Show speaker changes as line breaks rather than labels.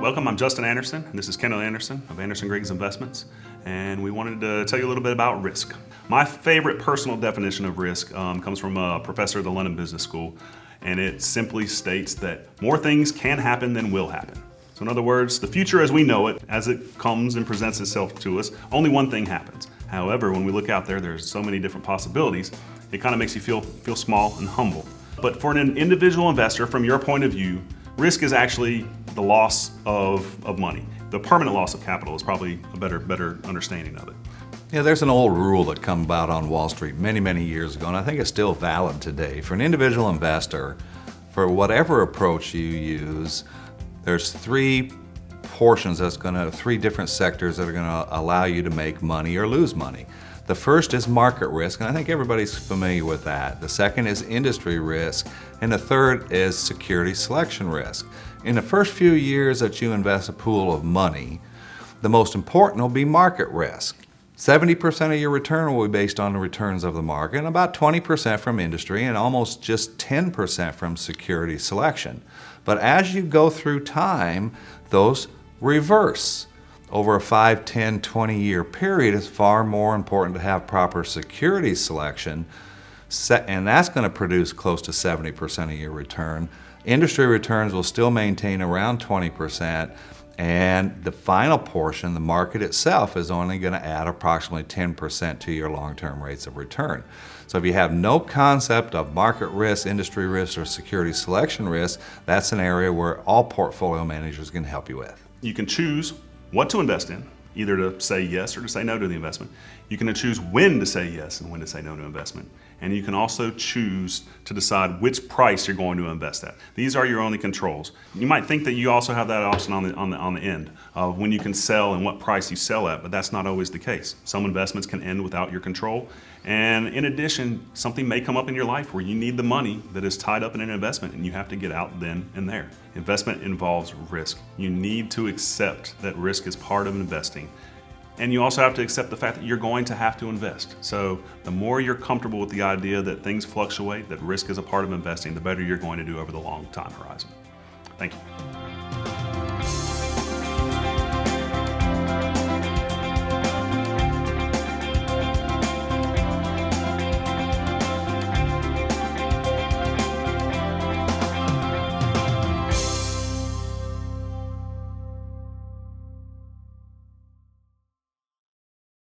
Welcome, I'm Justin Anderson, and this is Kendall Anderson of Anderson Griggs Investments, and we wanted to tell you a little bit about risk. My favorite personal definition of risk comes from a professor at the London Business School, and it simply states that more things can happen than will happen. So in other words, the future as we know it, as it comes and presents itself to us, only one thing happens. However, when we look out there, there's so many different possibilities, it kind of makes you feel small and humble. But for an individual investor, from your point of view, risk is actually the loss of money. The permanent loss of capital is probably a better understanding of it.
Yeah, there's an old rule that came about on Wall Street many years ago, and I think it's still valid today. For an individual investor, for whatever approach you use, there's three different sectors that are gonna allow you to make money or lose money. The first is market risk, and I think everybody's familiar with that. The second is industry risk, and the third is security selection risk. In the first few years that you invest a pool of money, the most important will be market risk. 70% of your return will be based on the returns of the market, and about 20% from industry, and almost just 10% from security selection. But as you go through time, those reverse. Over a 5, 10, 20-year period, it's far more important to have proper security selection, and that's going to produce close to 70% of your return. Industry returns will still maintain around 20%, and the final portion, the market itself, is only going to add approximately 10% to your long-term rates of return. So if you have no concept of market risk, industry risk, or security selection risk, that's an area where all portfolio managers can help you with.
You can choose what to invest in, either to say yes or to say no to the investment. You can choose when to say yes and when to say no to investment. And you can also choose to decide which price you're going to invest at. These are your only controls. You might think that you also have that option on the end of when you can sell and what price you sell at, but that's not always the case. Some investments can end without your control. And in addition, something may come up in your life where you need the money that is tied up in an investment and you have to get out then and there. Investment involves risk. You need to accept that risk is part of investing. And you also have to accept the fact that you're going to have to invest. So the more you're comfortable with the idea that things fluctuate, that risk is a part of investing, the better you're going to do over the long time horizon. Thank you.